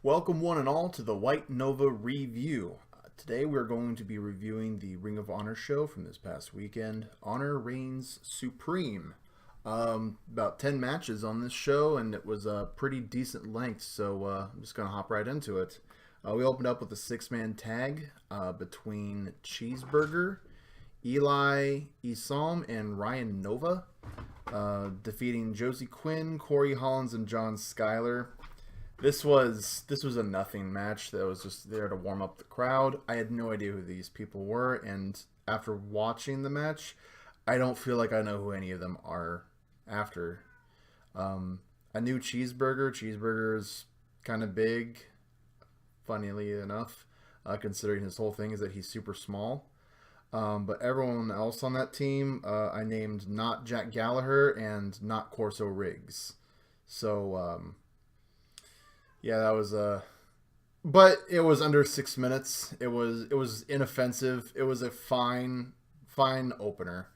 Welcome one and all to the White Nova Review. Today we're going to be reviewing the Ring of Honor show from this past weekend. Honor reigns supreme. About 10 matches on this show, and it was a pretty decent length, so I'm just going to hop right into it. We opened up with a six-man tag between Cheeseburger, Eli Isom, and Ryan Nova, defeating Josie Quinn, Corey Hollins, and John Schuyler. This was a nothing match that was just there to warm up the crowd. I had no idea who these people were, and after watching the match, I don't feel like I know who any of them are after. I knew Cheeseburger. Cheeseburger is kind of big, funnily enough, considering his whole thing is that he's super small. But everyone else on that team, I named not Jack Gallagher and not Corso Riggs. So, yeah, that was but it was under 6 minutes. It was inoffensive. It was a fine opener.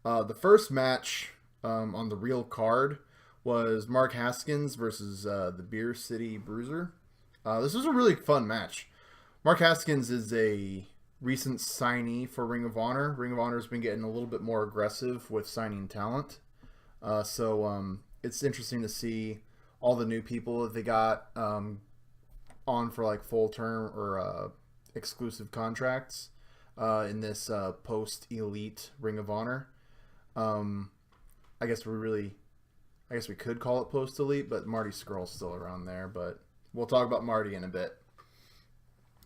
The first match on the real card was Mark Haskins versus the Beer City Bruiser. This was a really fun match. Mark Haskins is a recent signee for Ring of Honor. Ring of Honor has been getting a little bit more aggressive with signing talent. So it's interesting to see all the new people that they got on for like full term or exclusive contracts in this post elite Ring of Honor. I guess we could call it post elite, but Marty Scurll's still around there. But we'll talk about Marty in a bit.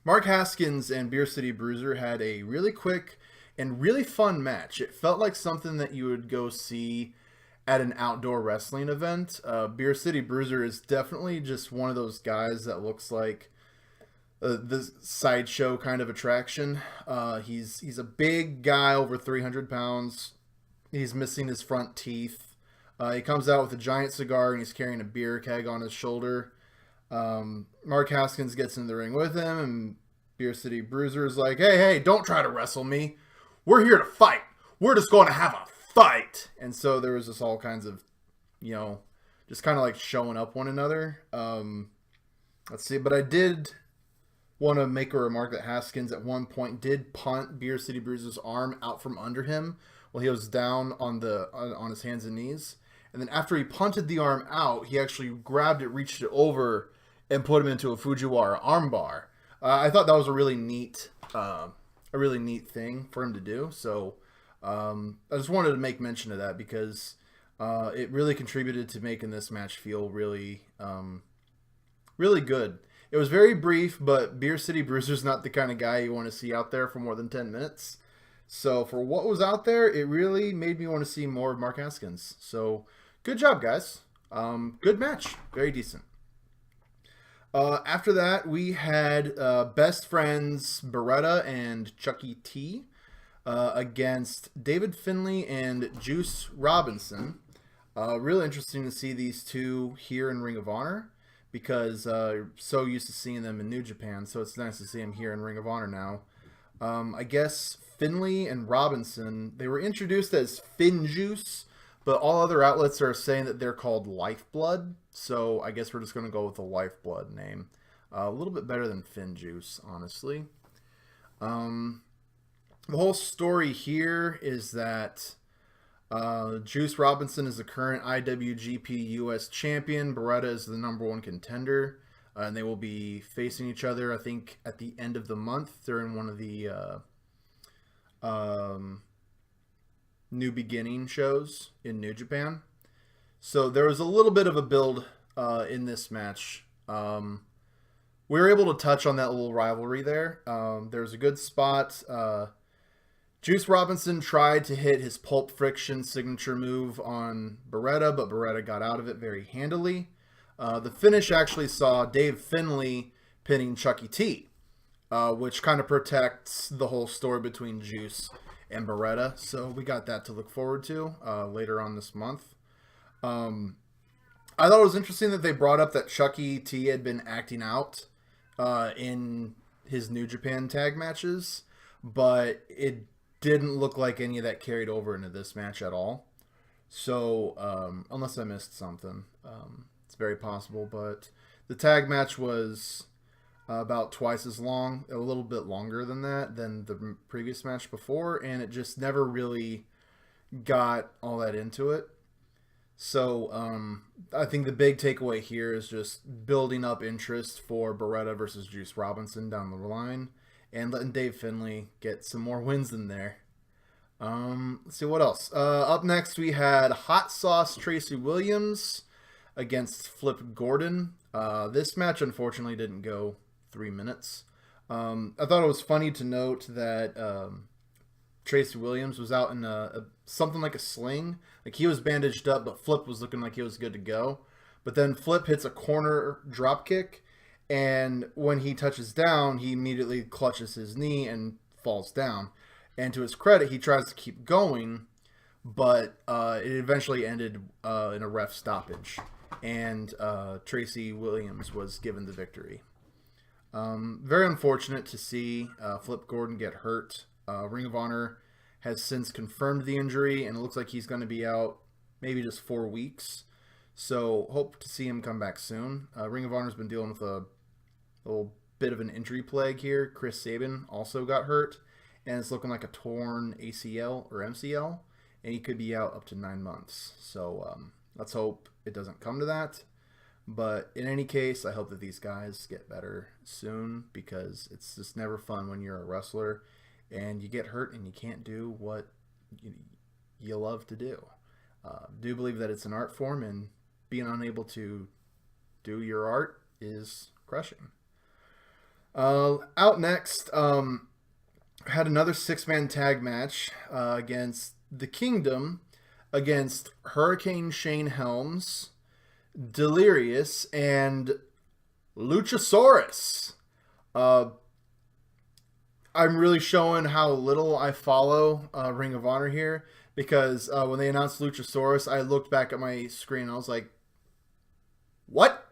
Mark Haskins and Beer City Bruiser had a really quick and really fun match. It felt like something that you would go see at an outdoor wrestling event. Beer City Bruiser is definitely just one of those guys that looks like the sideshow kind of attraction. He's a big guy, over 300 pounds. He's missing his front teeth. He comes out with a giant cigar and he's carrying a beer keg on his shoulder. Mark Haskins gets in the ring with him, and Beer City Bruiser is like, hey, don't try to wrestle me. We're here to fight. We're just going to have a fight. And so there was just all kinds of, just kind of like showing up one another. Let's see, but I did want to make a remark that Haskins at one point did punt Beer City Bruiser's arm out from under him while he was down on his hands and knees. And then after he punted the arm out, he actually grabbed it, reached it over, and put him into a Fujiwara armbar. I thought that was a really neat thing for him to do. So I just wanted to make mention of that because it really contributed to making this match feel really, really good. It was very brief, but Beer City Bruiser's not the kind of guy you want to see out there for more than 10 minutes. So for what was out there, it really made me want to see more of Mark Haskins. So good job, guys. Good match. Very decent. After that, we had best friends Beretta and Chucky T against David Finlay and Juice Robinson. Really interesting to see these two here in Ring of Honor because so used to seeing them in New Japan, so it's nice to see them here in Ring of Honor now. I guess Finlay and Robinson, they were introduced as Fin Juice, but all other outlets are saying that they're called Lifeblood, so I guess we're just going to go with the Lifeblood name. A little bit better than Fin Juice, honestly. The whole story here is that Juice Robinson is the current IWGP US champion. Beretta is the #1 contender. And they will be facing each other, I think, at the end of the month during one of the New Beginning shows in New Japan. So there was a little bit of a build in this match. We were able to touch on that little rivalry there. There was a good spot. Juice Robinson tried to hit his Pulp Friction signature move on Beretta, but Beretta got out of it very handily. The finish actually saw Dave Finlay pinning Chucky T, which kind of protects the whole story between Juice and Beretta. So we got that to look forward to later on this month. I thought it was interesting that they brought up that Chucky T had been acting out in his New Japan tag matches, but it didn't look like any of that carried over into this match at all. So unless I missed something. It's very possible, but The tag match was about twice as long, a little bit longer than that, than the previous match before, and it just never really got all that into it. So I think the big takeaway here is just building up interest for Beretta versus Juice Robinson down the line, and letting Dave Finlay get some more wins in there. Let's see what else. Up next, we had Hot Sauce Tracy Williams against Flip Gordon. This match, unfortunately, didn't go 3 minutes. I thought it was funny to note that Tracy Williams was out in something like a sling. Like, he was bandaged up, but Flip was looking like he was good to go. But then Flip hits a corner drop kick, and when he touches down, he immediately clutches his knee and falls down. And to his credit, he tries to keep going, but it eventually ended in a ref stoppage. And Tracy Williams was given the victory. Very unfortunate to see Flip Gordon get hurt. Ring of Honor has since confirmed the injury, and it looks like he's going to be out maybe just 4 weeks. So hope to see him come back soon. Ring of Honor's been dealing with a little bit of an injury plague here. Chris Sabin also got hurt, and it's looking like a torn ACL or MCL, and he could be out up to 9 months. So let's hope it doesn't come to that. But in any case, I hope that these guys get better soon, because it's just never fun when you're a wrestler and you get hurt and you can't do what you love to do. Do believe that it's an art form, and being unable to do your art is crushing. Out next, had another 6-man tag match against the Kingdom, against Hurricane Shane Helms, Delirious, and Luchasaurus. I'm really showing how little I follow Ring of Honor here, because when they announced Luchasaurus, I looked back at my screen and I was like, what?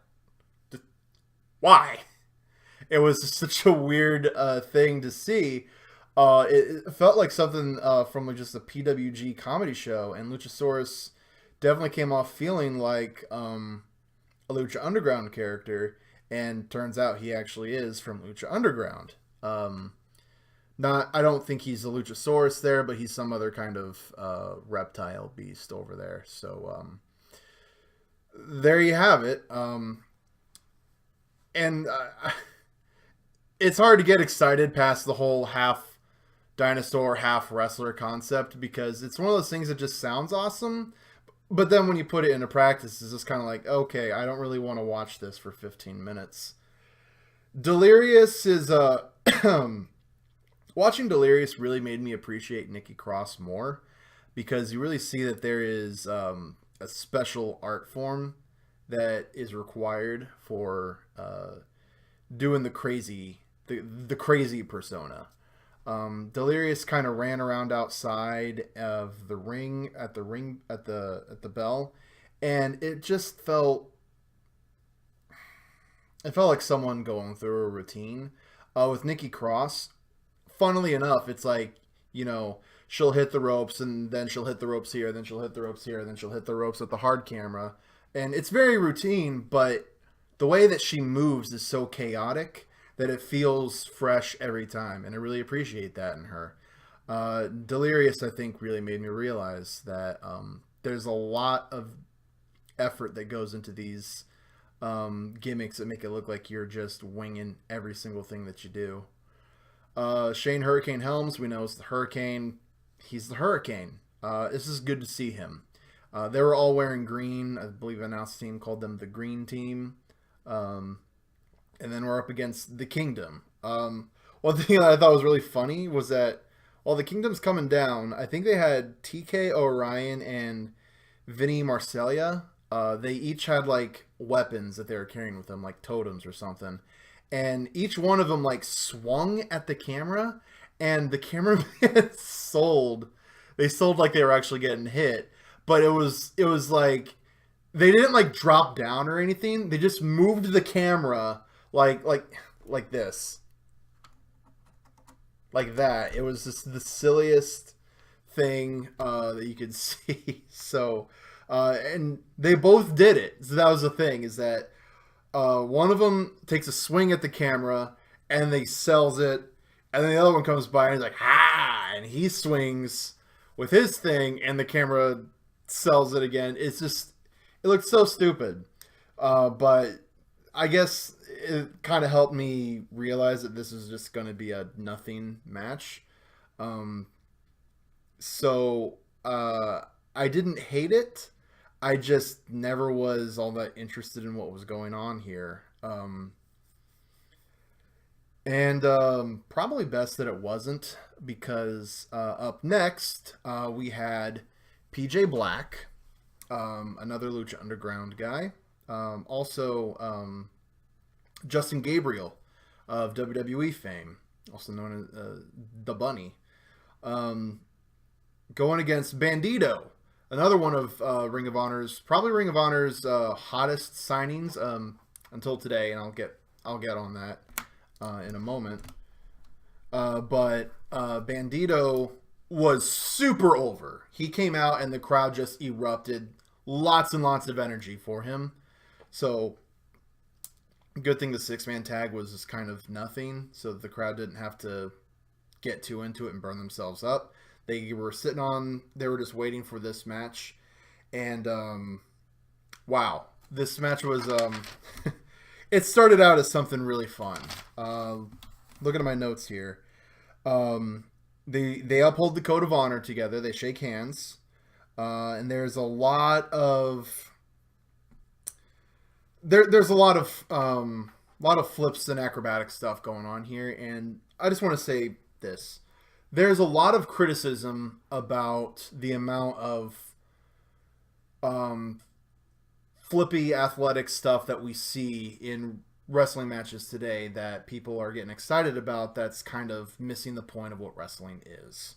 Why? It was such a weird thing to see. It felt like something from just a PWG comedy show, and Luchasaurus definitely came off feeling like a Lucha Underground character, and turns out he actually is from Lucha Underground. I don't think he's a Luchasaurus there, but he's some other kind of reptile beast over there. So there you have it. And it's hard to get excited past the whole half dinosaur, half wrestler concept, because it's one of those things that just sounds awesome. But then when you put it into practice, it's just kind of like, okay, I don't really want to watch this for 15 minutes. Delirious is watching Delirious really made me appreciate Nikki Cross more, because you really see that there is a special art form that is required for doing the crazy persona. Delirious kind of ran around outside of the ring at the bell, and it just felt like someone going through a routine. With Nikki Cross, funnily enough, it's like, she'll hit the ropes, and then she'll hit the ropes here, then she'll hit the ropes here, then she'll hit the ropes at the hard camera, and it's very routine, but the way that she moves is so chaotic that it feels fresh every time, and I really appreciate that in her. Delirious, I think, really made me realize that there's a lot of effort that goes into these gimmicks that make it look like you're just winging every single thing that you do. Shane Hurricane Helms, we know, is the Hurricane. He's the Hurricane. This is good to see him. They were all wearing green. I believe the announce team called them the Green Team. And then we're up against the Kingdom. One thing that I thought was really funny was that while the Kingdom's coming down, I think they had TK Orion and Vinny Marcellia. They each had like weapons that they were carrying with them, like totems or something. And each one of them like swung at the camera, and the cameraman sold like they were actually getting hit. But it was like they didn't like drop down or anything. They just moved the camera like this. Like that. It was just the silliest thing that you could see. So and they both did it. So that was the thing, is that One of them takes a swing at the camera and they sells it, and then the other one comes by and he's like, "Ha!" and he swings with his thing, and the camera sells it again. It's just, it looks so stupid. But I guess it kind of helped me realize that this is just going to be a nothing match. Um, so I didn't hate it. I just never was all that interested in what was going on here. And probably best that it wasn't, because up next we had PJ Black, another Lucha Underground guy. Also, Justin Gabriel of WWE fame, also known as the Bunny, um, going against Bandito, another one of Ring of Honor's, probably Ring of Honor's hottest signings until today, and I'll get on that in a moment. But Bandito was super over. He came out and the crowd just erupted. Lots and lots of energy for him. So good thing the 6-man tag was just kind of nothing, so that the crowd didn't have to get too into it and burn themselves up. They were just waiting for this match. And wow, this match was it started out as something really fun. Looking at my notes here. They uphold the code of honor together. They shake hands. And there's a lot of there's a lot of flips and acrobatic stuff going on here, and I just want to say this. There's a lot of criticism about the amount of flippy athletic stuff that we see in wrestling matches today that people are getting excited about, that's kind of missing the point of what wrestling is.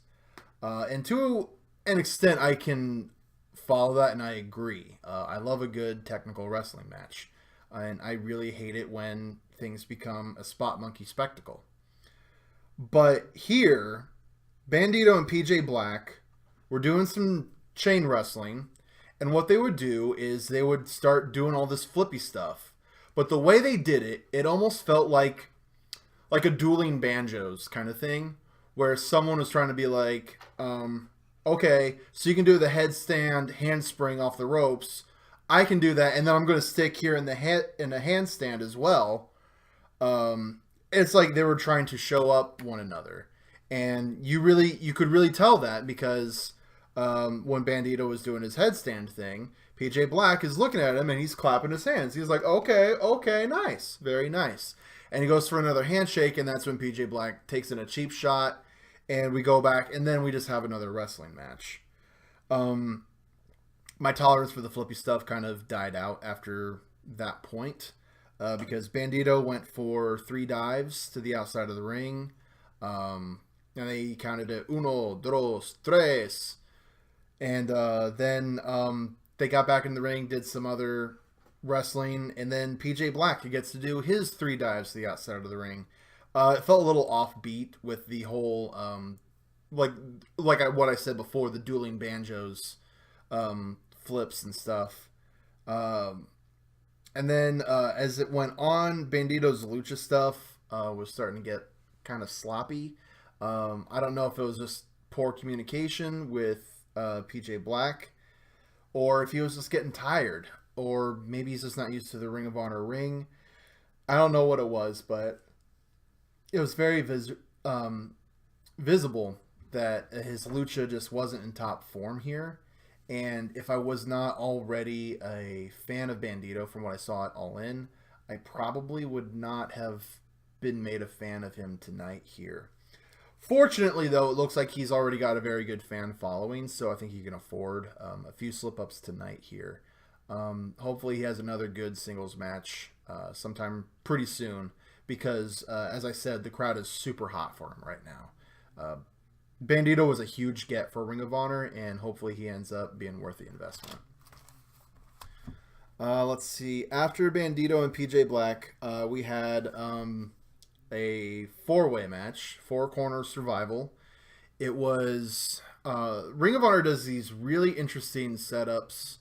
And to an extent, I can follow that, and I agree. I love a good technical wrestling match, and I really hate it when things become a spot monkey spectacle. But here, Bandito and PJ Black were doing some chain wrestling, and what they would do is they would start doing all this flippy stuff. But the way they did it, it almost felt like a dueling banjos kind of thing, where someone was trying to be like, okay, so you can do the headstand handspring off the ropes. I can do that, and then I'm going to stick here in the handstand as well. It's like they were trying to show up one another, and you could really tell that, because when Bandito was doing his headstand thing, PJ Black is looking at him and he's clapping his hands. He's like, okay, nice, very nice. And he goes for another handshake, and that's when PJ Black takes in a cheap shot, and we go back, and then we just have another wrestling match. My tolerance for the flippy stuff kind of died out after that point, because Bandito went for 3 dives to the outside of the ring, and they counted it 1, 2, 3, and then they got back in the ring, did some other wrestling, and then PJ Black gets to do his 3 dives to the outside of the ring. It felt a little offbeat with the whole, what I said before, the dueling banjos flips and stuff. And then as it went on, Bandito's lucha stuff was starting to get kind of sloppy. I don't know if it was just poor communication with PJ Black, or if he was just getting tired, or maybe he's just not used to the Ring of Honor ring. I don't know what it was, but it was very visible that his lucha just wasn't in top form here. And if I was not already a fan of Bandito from what I saw at All In, I probably would not have been made a fan of him tonight here. Fortunately, though, it looks like he's already got a very good fan following, so I think he can afford a few slip-ups tonight here. Hopefully he has another good singles match sometime pretty soon, because, as I said, the crowd is super hot for him right now. Bandito was a huge get for Ring of Honor, and hopefully he ends up being worth the investment. Let's see. After Bandito and PJ Black, we had a 4-way match, 4-corner survival. It was Ring of Honor does these really interesting setups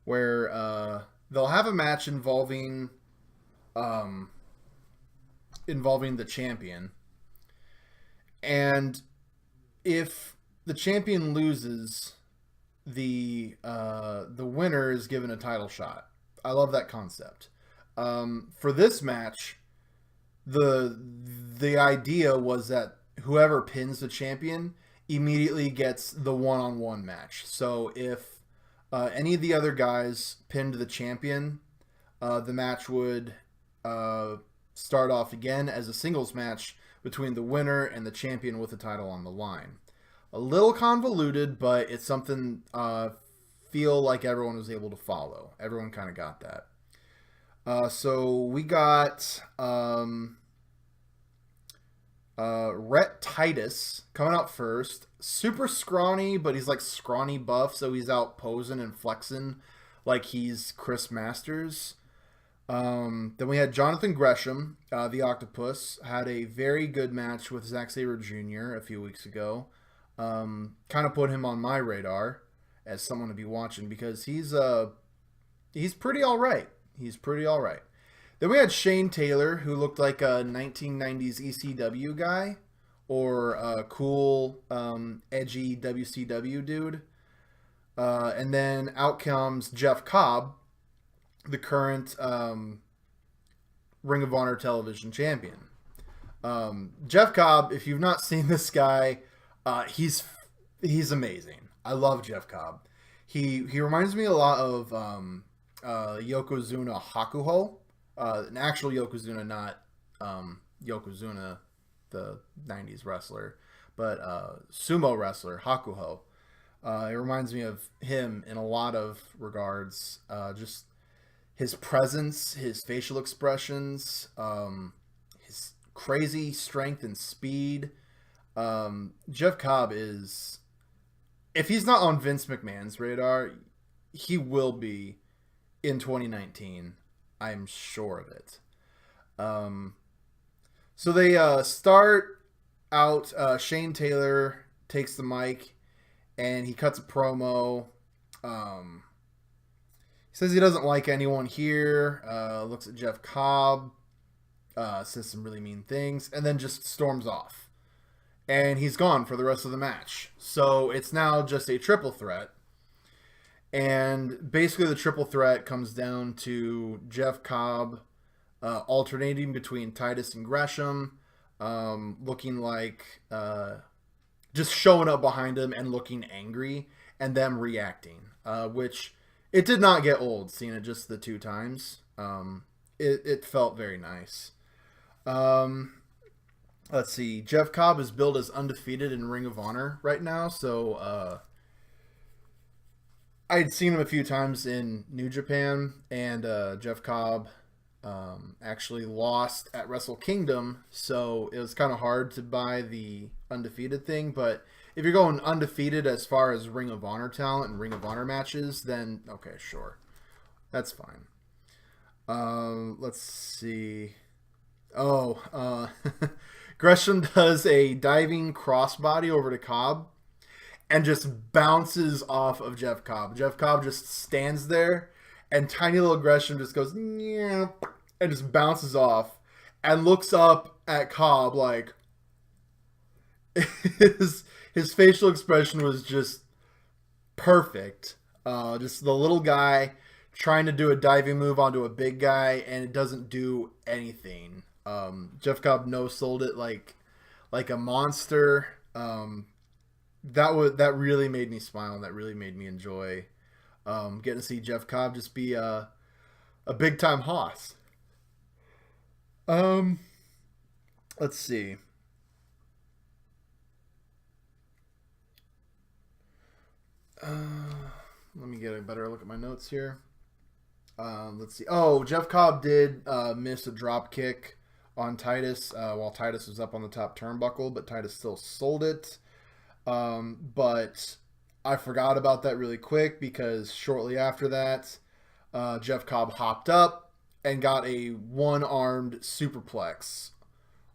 where they'll have a match um, involving the champion, and if the champion loses, the winner is given a title shot. I love that concept. For this match, the the idea was that whoever pins the champion immediately gets the one-on-one match. So if any of the other guys pinned the champion, the match would start off again as a singles match between the winner and the champion with the title on the line. A little convoluted, but it's something feel like everyone was able to follow. Everyone kind of got that. So we got Rhett Titus coming out first. Super scrawny, but he's like scrawny buff, so he's out posing and flexing like he's Chris Masters. Then we had Jonathan Gresham, the Octopus, had a very good match with Zack Sabre Jr. a few weeks ago. Kind of put him on my radar as someone to be watching because he's pretty all right. He's pretty all right. Then we had Shane Taylor, who looked like a 1990s ECW guy or a cool, edgy WCW dude. And then out comes Jeff Cobb, the current Ring of Honor television champion. Jeff Cobb, if you've not seen this guy, he's amazing. I love Jeff Cobb. He reminds me a lot of Yokozuna Hakuho, an actual Yokozuna, not Yokozuna, the 90s wrestler, but sumo wrestler Hakuho. It reminds me of him in a lot of regards. Just his presence, his facial expressions, his crazy strength and speed. Jeff Cobb is, if he's not on Vince McMahon's radar, he will be in 2019. I'm sure of it. So they start out. Shane Taylor takes the mic and he cuts a promo. He says he doesn't like anyone here. Looks at Jeff Cobb. Says some really mean things and then just storms off. And he's gone for the rest of the match. So it's now just a triple threat. And basically the triple threat comes down to Jeff Cobb alternating between Titus and Gresham, looking like just showing up behind him and looking angry, and them reacting, which it did not get old seeing it just the two times. It felt very nice. Let's see. Jeff Cobb is billed as undefeated in Ring of Honor right now, so I'd seen him a few times in New Japan, and Jeff Cobb actually lost at Wrestle Kingdom, so it was kind of hard to buy the undefeated thing. But if you're going undefeated as far as Ring of Honor talent and Ring of Honor matches, then okay, sure. That's fine. Let's see. Oh, Gresham does a diving crossbody over to Cobb and just bounces off of Jeff Cobb. Jeff Cobb just stands there, and tiny little Gresham just goes, yeah, and just bounces off and looks up at Cobb like his facial expression was just perfect. Just the little guy trying to do a diving move onto a big guy, and it doesn't do anything. Jeff Cobb no-sold it like a monster. That really made me smile, and that really made me enjoy getting to see Jeff Cobb just be a big time hoss. Let's see. Let me get a better look at my notes here. Let's see. Oh, Jeff Cobb did miss a drop kick on Titus while Titus was up on the top turnbuckle, but Titus still sold it. But I forgot about that really quick because shortly after that, Jeff Cobb hopped up and got a one-armed superplex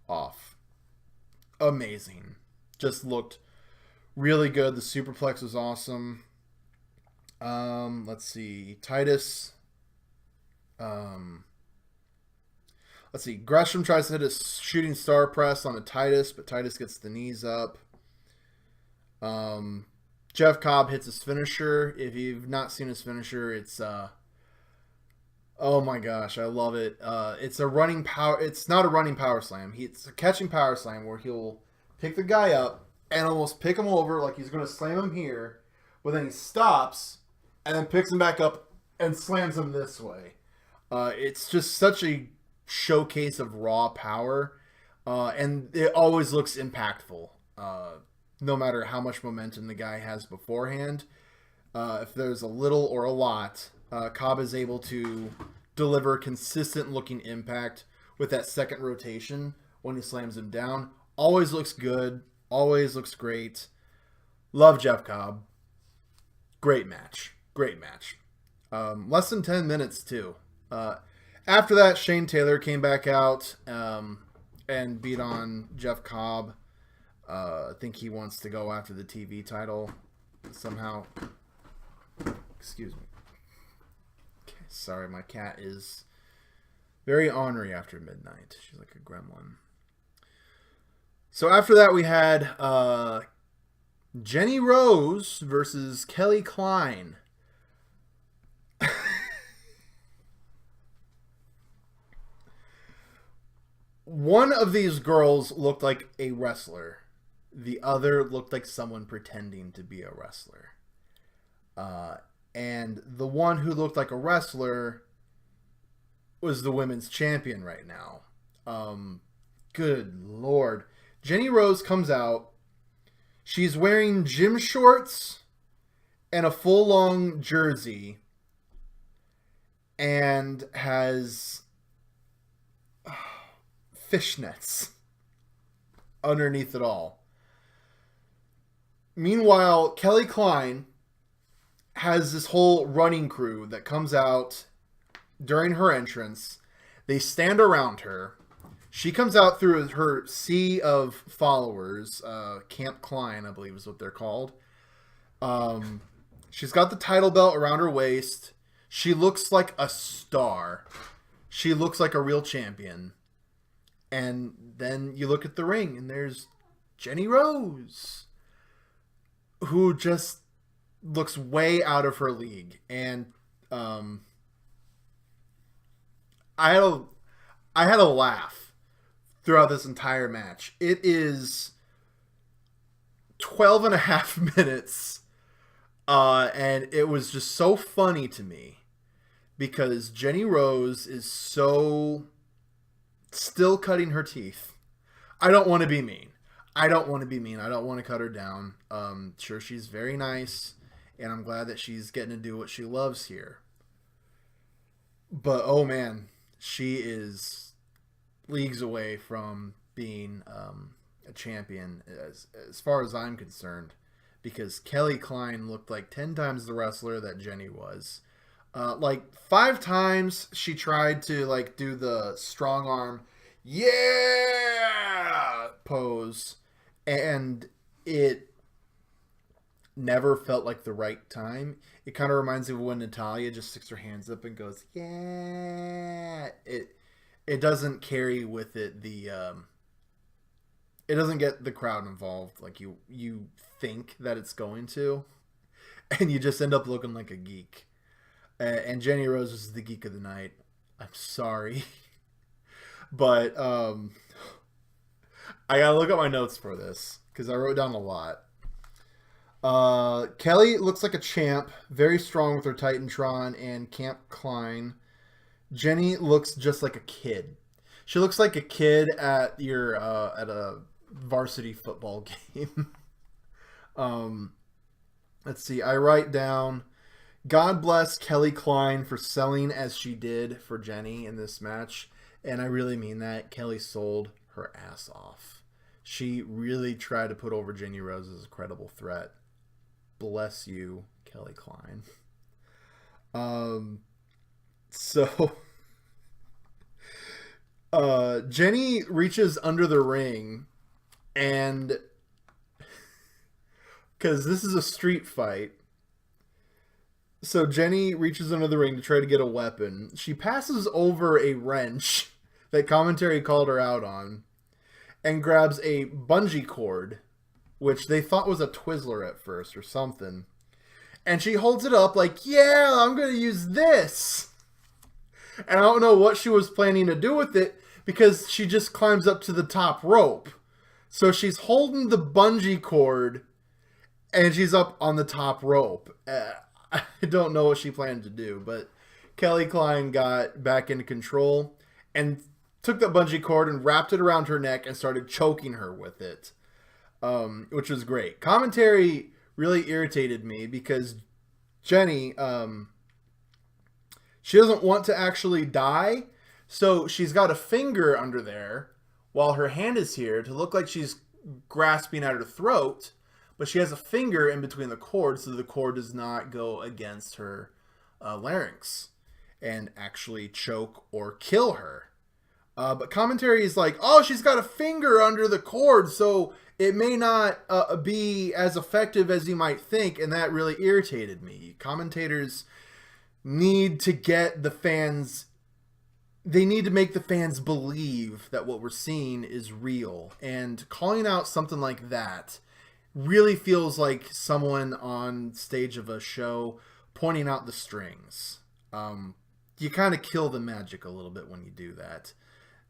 off. Amazing. Just looked really good. The superplex was awesome. Let's see. Titus Um, let's see. Gresham tries to hit a shooting star press on a Titus, but Titus gets the knees up. Jeff Cobb hits his finisher. If you've not seen his finisher, it's oh my gosh, I love it. It's a running power. It's not a running power slam. It's a catching power slam where he'll pick the guy up and almost pick him over like he's going to slam him here, but then he stops and then picks him back up and slams him this way. It's just such a showcase of raw power, and it always looks impactful. No matter how much momentum the guy has beforehand, if there's a little or a lot, Cobb is able to deliver consistent looking impact with that second rotation when he slams him down. Always looks good. Always looks great. Love Jeff Cobb. Great match. Great match. Less than 10 minutes too. After that, Shane Taylor came back out and beat on Jeff Cobb. I think he wants to go after the TV title somehow. Excuse me. Okay, sorry, my cat is very ornery after midnight. She's like a gremlin. So after that, we had Jenny Rose versus Kelly Klein. One of these girls looked like a wrestler. The other looked like someone pretending to be a wrestler. And the one who looked like a wrestler was the women's champion right now. Good Lord. Jenny Rose comes out. She's wearing gym shorts and a full long jersey and has fishnets underneath it all. Meanwhile, Kelly Klein has this whole running crew that comes out during her entrance. They stand around her. She comes out through her sea of followers. Camp Klein, I believe is what they're called. She's got the title belt around her waist. She looks like a star. She looks like a real champion. And then you look at the ring and there's Jenny Rose, who just looks way out of her league. And I had a laugh throughout this entire match. It is 12 and a half minutes. And it was just so funny to me because Jenny Rose is so still cutting her teeth. I don't want to be mean. I don't want to cut her down. Sure, she's very nice, and I'm glad that she's getting to do what she loves here. But, oh man, she is leagues away from being a champion as far as I'm concerned, because Kelly Klein looked like 10 times the wrestler that Jenny was. Like 5 times she tried to like do the strong arm, yeah, pose, and it never felt like the right time. It kind of reminds me of when Natalya just sticks her hands up and goes, yeah. It doesn't carry with it the it doesn't get the crowd involved like you think that it's going to, and you just end up looking like a geek. And Jenny Rose is the geek of the night. I'm sorry. But I gotta look at my notes for this because I wrote down a lot. Kelly looks like a champ, very strong with her Titantron and Camp Klein. Jenny looks just like a kid. She looks like a kid at your at a varsity football game. Let's see. I write down, God bless Kelly Klein for selling as she did for Jenny in this match. And I really mean that. Kelly sold her ass off. She really tried to put over Jenny Rose as a credible threat. Bless you, Kelly Klein. So Jenny reaches under the ring, and because this is a street fight, So Jenny reaches under the ring to try to get a weapon. She passes over a wrench that commentary called her out on and grabs a bungee cord, which they thought was a Twizzler at first or something. And she holds it up like, yeah, I'm going to use this. And I don't know what she was planning to do with it because she just climbs up to the top rope. So she's holding the bungee cord and she's up on the top rope. I don't know what she planned to do, but Kelly Klein got back into control and took that bungee cord and wrapped it around her neck and started choking her with it, which was great. Commentary really irritated me because Jenny, she doesn't want to actually die, so she's got a finger under there while her hand is here to look like she's grasping at her throat, but she has a finger in between the cord so the cord does not go against her larynx and actually choke or kill her. But commentary is like, oh, she's got a finger under the cord, so it may not be as effective as you might think, and that really irritated me. Commentators need to get the fans, they need to make the fans believe that what we're seeing is real, and calling out something like that really feels like someone on stage of a show pointing out the strings. You kind of kill the magic a little bit when you do that.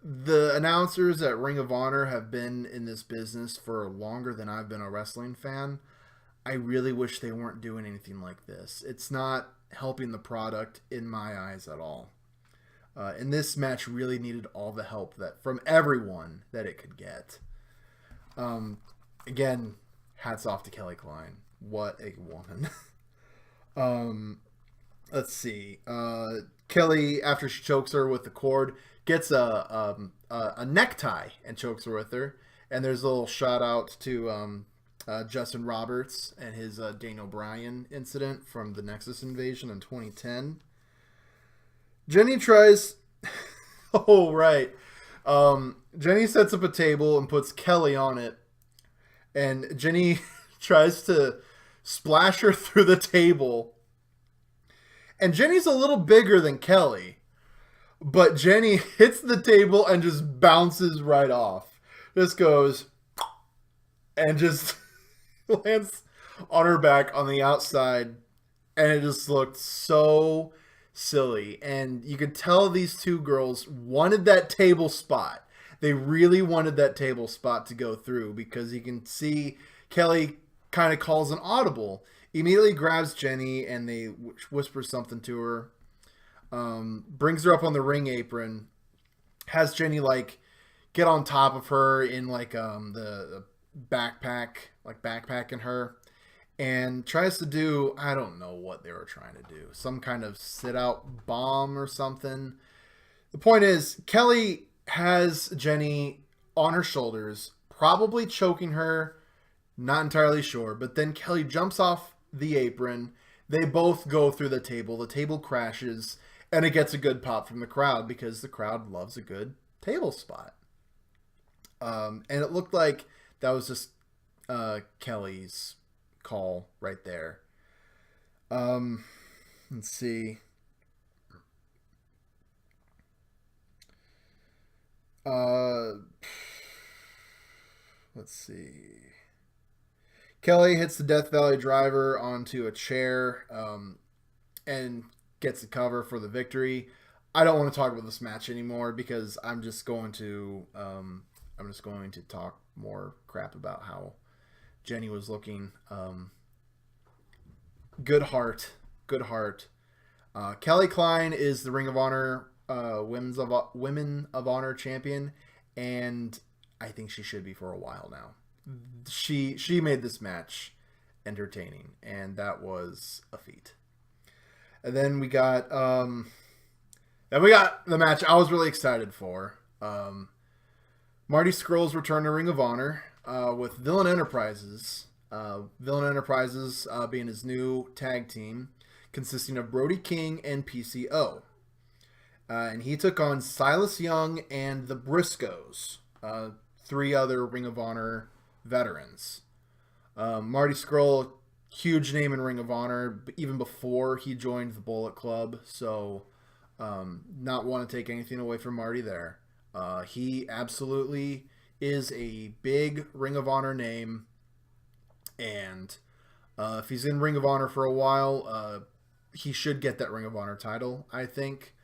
The announcers at Ring of Honor have been in this business for longer than I've been a wrestling fan. I really wish they weren't doing anything like this. It's not helping the product in my eyes at all. And this match really needed all the help that from everyone that it could get. Again, hats off to Kelly Klein. What a woman. Let's see. Kelly, after she chokes her with the cord, gets a necktie and chokes her with her. And there's a little shout out to Justin Roberts and his Daniel Bryan incident from the Nexus invasion in 2010. Jenny tries... oh, right. Jenny sets up a table and puts Kelly on it. And Jenny tries to splash her through the table. And Jenny's a little bigger than Kelly. But Jenny hits the table and just bounces right off. Just goes... and just lands on her back on the outside. And it just looked so silly. And you could tell these two girls wanted that table spot. They really wanted that table spot to go through because you can see Kelly kind of calls an audible. Immediately grabs Jenny and they whisper something to her. Brings her up on the ring apron. Has Jenny like get on top of her in like the backpack, like backpacking her. And tries to do, I don't know what they were trying to do. Some kind of sit-out bomb or something. The point is, Kelly has Jenny on her shoulders, probably choking her, not entirely sure. But then Kelly jumps off the apron. They both go through the table. The table crashes, and it gets a good pop from the crowd because the crowd loves a good table spot. And it looked like that was just Kelly's call right there. Let's see. Let's see. Kelly hits the Death Valley Driver onto a chair and gets the cover for the victory. I don't want to talk about this match anymore because I'm just going to talk more crap about how Jenny was looking. Good heart. Kelly Klein is the Ring of Honor Women of Honor champion, and I think she should be for a while now. She made this match entertaining, and that was a feat. And then we got the match I was really excited for. Marty Scurll's return to Ring of Honor with Villain Enterprises. Villain Enterprises being his new tag team, consisting of Brody King and PCO. And he took on Silas Young and the Briscoes, three other Ring of Honor veterans. Marty Scurll huge name in Ring of Honor, even before he joined the Bullet Club. So, not want to take anything away from Marty there. He absolutely is a big Ring of Honor name, and if he's in Ring of Honor for a while, he should get that Ring of Honor title, I think.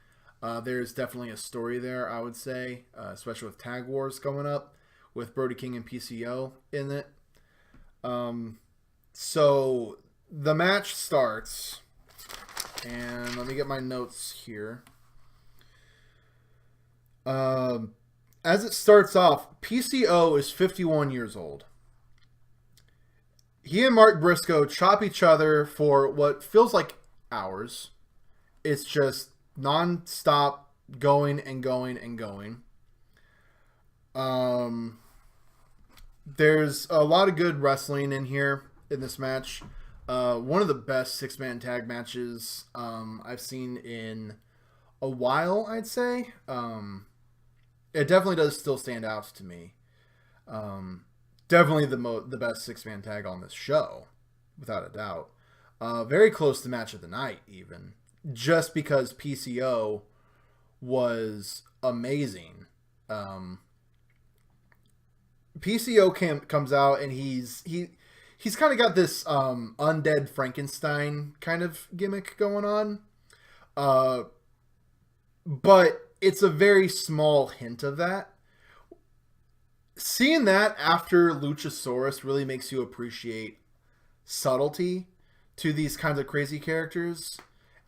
There's definitely a story there, I would say, especially with Tag Wars coming up, with Brody King and PCO in it. So the match starts, and let me get my notes here. As it starts off, PCO is 51 years old. He and Mark Briscoe chop each other for what feels like hours. It's just non-stop going and going and going. There's a lot of good wrestling in here in this match. One of the best six-man tag matches I've seen in a while, I'd say. It definitely does still stand out to me. Definitely the best six-man tag on this show, without a doubt. Very close to match of the night, even. Just because PCO was amazing. PCO comes out and he's kind of got this undead Frankenstein kind of gimmick going on. But it's a very small hint of that. Seeing that after Luchasaurus really makes you appreciate subtlety to these kinds of crazy characters,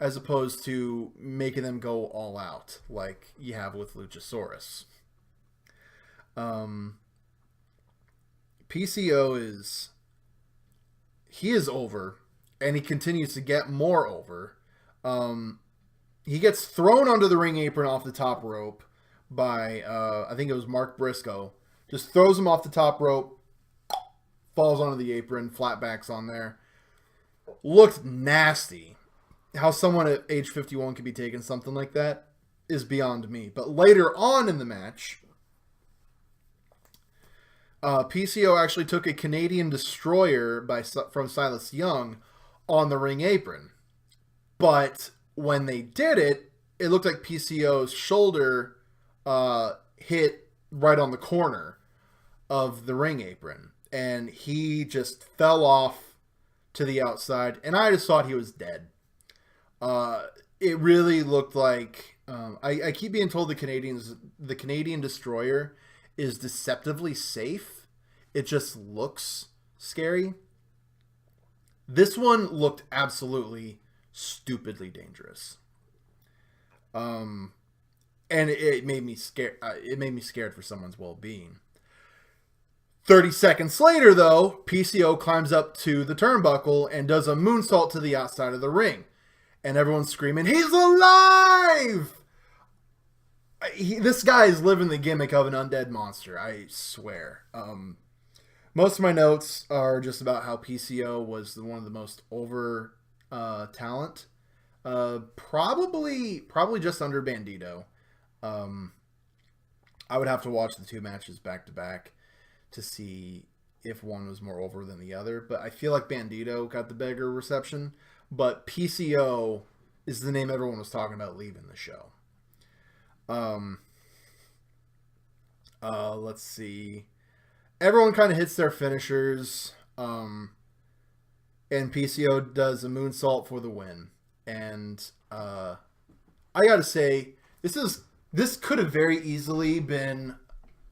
as opposed to making them go all out like you have with Luchasaurus. PCO is over, and he continues to get more over. He gets thrown onto the ring apron off the top rope by, I think it was Mark Briscoe. Just throws him off the top rope, falls onto the apron, flatbacks on there. Looked nasty. How someone at age 51 could be taking something like that is beyond me. But later on in the match, PCO actually took a Canadian Destroyer from Silas Young on the ring apron. But when they did it, it looked like PCO's shoulder hit right on the corner of the ring apron. And he just fell off to the outside. And I just thought he was dead. It really looked like... I keep being told the Canadian Destroyer is deceptively safe. It just looks scary. This one looked absolutely stupidly dangerous. And it made me scared. It made me scared for someone's well-being. 30 seconds later, though, PCO climbs up to the turnbuckle and does a moonsault to the outside of the ring. And everyone's screaming, "He's alive!" This guy is living the gimmick of an undead monster, I swear. Most of my notes are just about how PCO was one of the most over talent. Probably just under Bandito. I would have to watch the two matches back to back to see if one was more over than the other. But I feel like Bandito got the bigger reception. But PCO is the name everyone was talking about leaving the show. Let's see. Everyone kind of hits their finishers. And PCO does a moonsault for the win. And I gotta say, this could have very easily been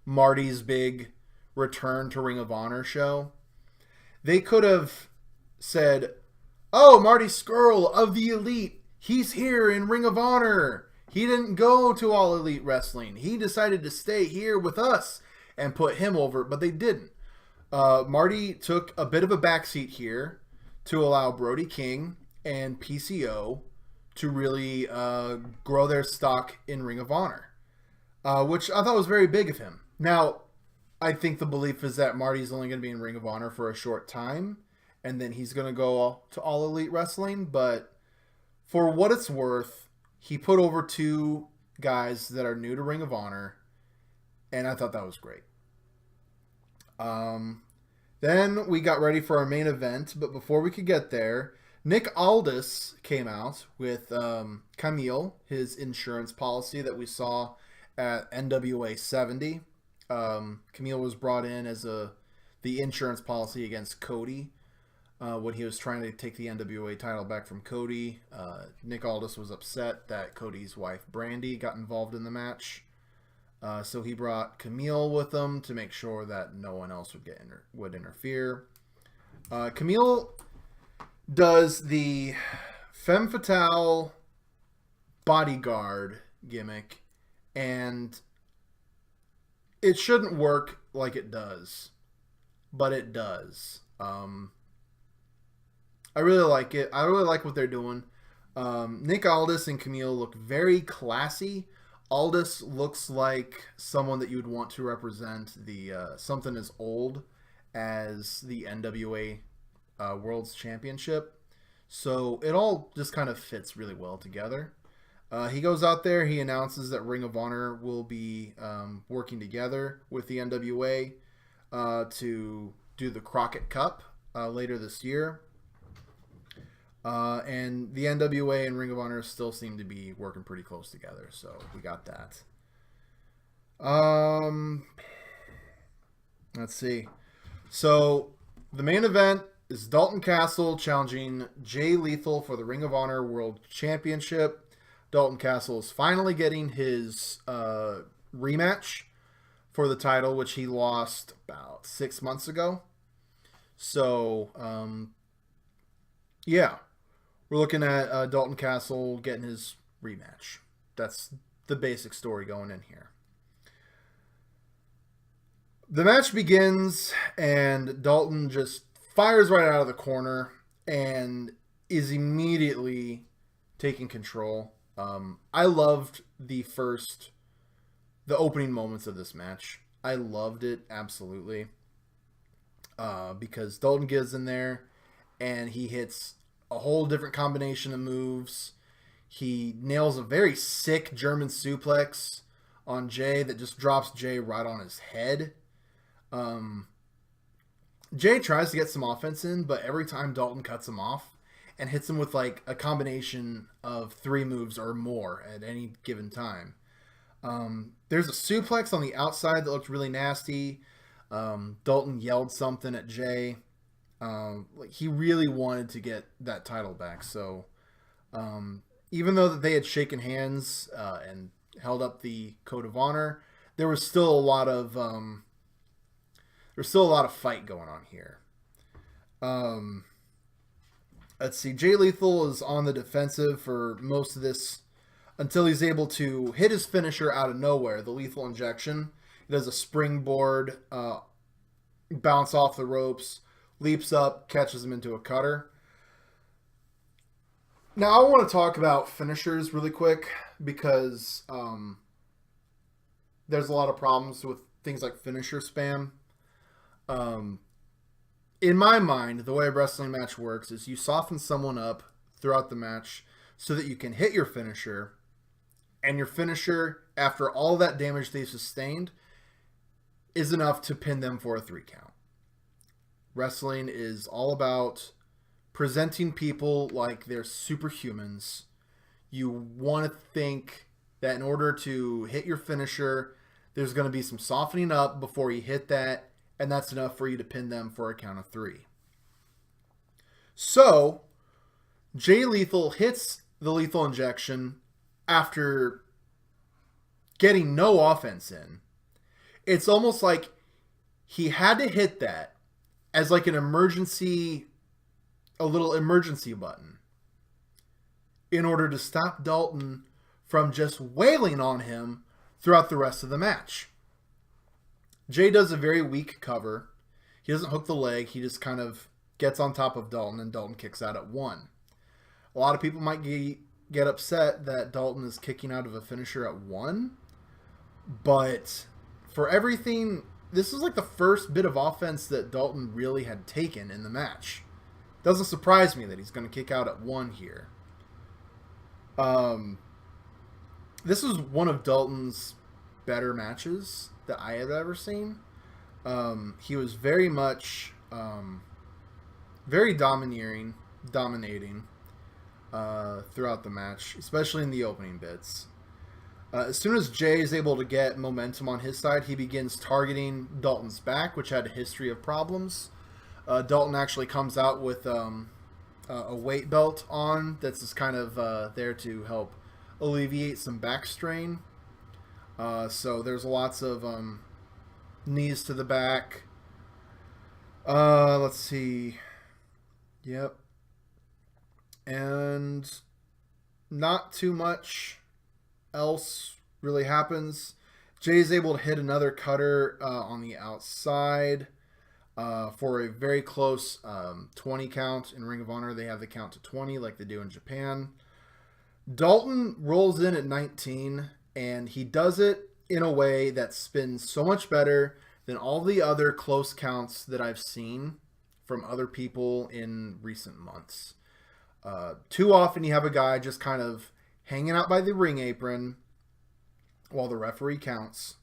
Marty's big return to Ring of Honor show. They could have said, "Oh, Marty Scurll of the Elite, he's here in Ring of Honor. He didn't go to All Elite Wrestling. He decided to stay here with us," and put him over, but they didn't. Marty took a bit of a backseat here to allow Brody King and PCO to really grow their stock in Ring of Honor, which I thought was very big of him. Now, I think the belief is that Marty's only going to be in Ring of Honor for a short time, and then he's going to go to All Elite Wrestling, but for what it's worth, he put over two guys that are new to Ring of Honor, and I thought that was great. Then we got ready for our main event, but before we could get there, Nick Aldis came out with Camille, his insurance policy that we saw at NWA 70. Camille was brought in as the insurance policy against Cody when he was trying to take the NWA title back from Cody. Nick Aldis was upset that Cody's wife Brandy got involved in the match. So he brought Camille with him to make sure that no one else would interfere. Camille does the femme fatale bodyguard gimmick, and it shouldn't work like it does, but it does. I really like it. I really like what they're doing. Nick Aldis and Camille look very classy. Aldis looks like someone that you would want to represent the something as old as the NWA World's Championship. So it all just kind of fits really well together. He goes out there, he announces that Ring of Honor will be working together with the NWA to do the Crockett Cup later this year. And the NWA and Ring of Honor still seem to be working pretty close together, so we got that. Let's see. So the main event is Dalton Castle challenging Jay Lethal for the Ring of Honor World Championship. Dalton Castle is finally getting his rematch for the title, which he lost about 6 months ago. So, yeah. We're looking at Dalton Castle getting his rematch. That's the basic story going in here. The match begins, and Dalton just fires right out of the corner and is immediately taking control. I loved the opening moments of this match. I loved it, absolutely. Because Dalton gets in there, and he hits a whole different combination of moves. He nails a very sick German suplex on Jay that just drops Jay right on his head. Jay tries to get some offense in, but every time Dalton cuts him off and hits him with like a combination of 3 moves or more at any given time. There's a suplex on the outside that looked really nasty. Dalton yelled something at Jay. He really wanted to get that title back. So even though that they had shaken hands and held up the code of honor, there was still a lot of fight going on here. Let's see. Jay Lethal is on the defensive for most of this until he's able to hit his finisher out of nowhere, the lethal injection. He does a springboard, bounce off the ropes, leaps up, catches him into a cutter. Now, I want to talk about finishers really quick because there's a lot of problems with things like finisher spam. In my mind, the way a wrestling match works is you soften someone up throughout the match so that you can hit your finisher, and your finisher, after all that damage they've sustained, is enough to pin them for a 3 count. Wrestling is all about presenting people like they're superhumans. You want to think that in order to hit your finisher, there's going to be some softening up before you hit that, and that's enough for you to pin them for a count of 3. So, Jay Lethal hits the lethal injection after getting no offense in. It's almost like he had to hit that as like a little emergency button in order to stop Dalton from just wailing on him throughout the rest of the match. Jay does a very weak cover. He doesn't hook the leg. He just kind of gets on top of Dalton, and Dalton kicks out at 1. A lot of people might get upset that Dalton is kicking out of a finisher at 1. But for everything, this is like the first bit of offense that Dalton really had taken in the match. Doesn't surprise me that he's going to kick out at 1 here. This was one of Dalton's better matches that I have ever seen. He was very much Very dominating throughout the match, especially in the opening bits. As soon as Jay is able to get momentum on his side, he begins targeting Dalton's back, which had a history of problems. Dalton actually comes out with a weight belt on that's just kind of there to help alleviate some back strain. So there's lots of knees to the back. Let's see. Yep. And not too much else really happens. Jay's able to hit another cutter on the outside for a very close 20 count. In Ring of Honor, they have the count to 20 like they do in Japan. Dalton rolls in at 19, and he does it in a way that spins so much better than all the other close counts that I've seen from other people in recent months. Too often you have a guy just kind of hanging out by the ring apron while the referee counts.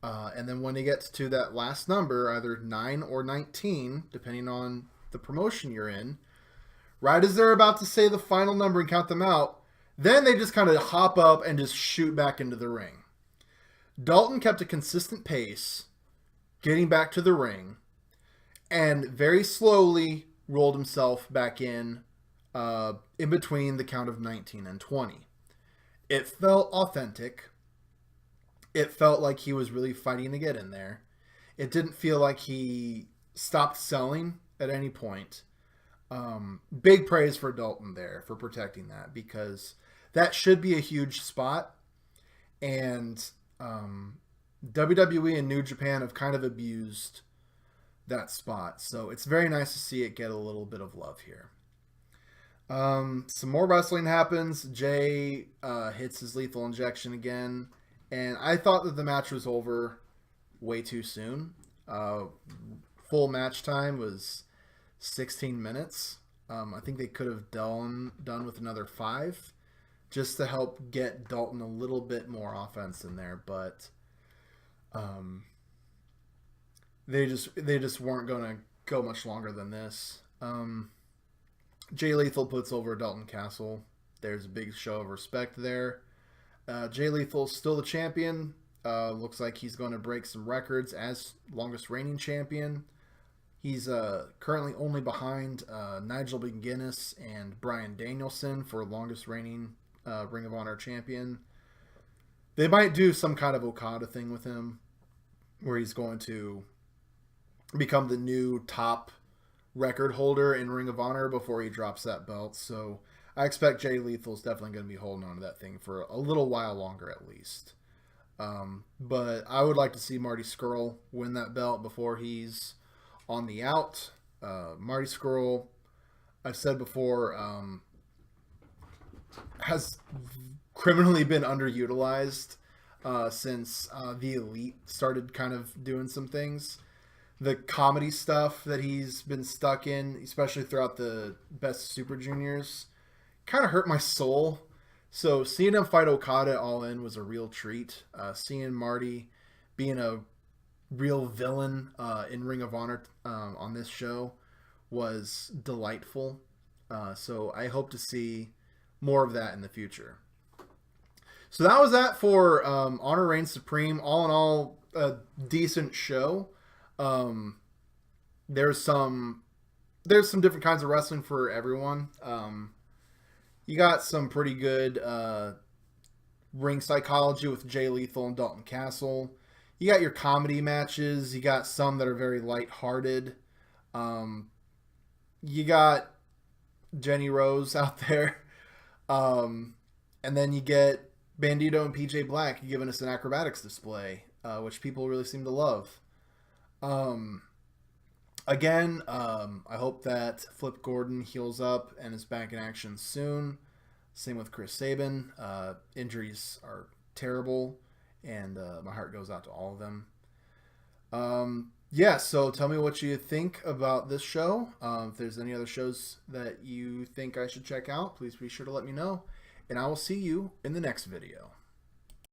And then when he gets to that last number, either 9 or 19, depending on the promotion you're in, right as they're about to say the final number and count them out, then they just kind of hop up and just shoot back into the ring. Dalton kept a consistent pace, getting back to the ring, and very slowly rolled himself back in between the count of 19 and 20. It felt authentic. It felt like he was really fighting to get in there. It didn't feel like he stopped selling at any point. Big praise for Dalton there for protecting that, because that should be a huge spot. And WWE and New Japan have kind of abused that spot. So it's very nice to see it get a little bit of love here. Some more wrestling happens. Jay hits his lethal injection again. And I thought that the match was over way too soon. Full match time was 16 minutes. I think they could have done with another 5 just to help get Dalton a little bit more offense in there. But they just weren't going to go much longer than this. Jay Lethal puts over Dalton Castle. There's a big show of respect there. Jay Lethal's still the champion. Looks like he's going to break some records as longest reigning champion. He's currently only behind Nigel McGuinness and Bryan Danielson for longest reigning Ring of Honor champion. They might do some kind of Okada thing with him, where he's going to become the new top record holder in Ring of Honor before he drops that belt. So I expect Jay Lethal's definitely going to be holding on to that thing for a little while longer at least. But I would like to see Marty Scurll win that belt before he's on the out. Marty Scurll, I've said before, has criminally been underutilized since the Elite started kind of doing some things. The comedy stuff that he's been stuck in, especially throughout the Best Super Juniors, kind of hurt my soul. So seeing him fight Okada All In was a real treat. Seeing Marty being a real villain in Ring of Honor on this show was delightful. So I hope to see more of that in the future. So that was that for Honor Reigns Supreme. All in all, a decent show. There's some different kinds of wrestling for everyone. You got some pretty good ring psychology with Jay Lethal and Dalton Castle. You got your comedy matches. You got some that are very lighthearted. You got Jenny Rose out there. And then you get Bandito and PJ Black giving us an acrobatics display, which people really seem to love. Again, I hope that Flip Gordon heals up and is back in action soon. Same with Chris Sabin. Injuries are terrible, and my heart goes out to all of them. Yeah, so tell me what you think about this show. If there's any other shows that you think I should check out, please be sure to let me know. And I will see you in the next video.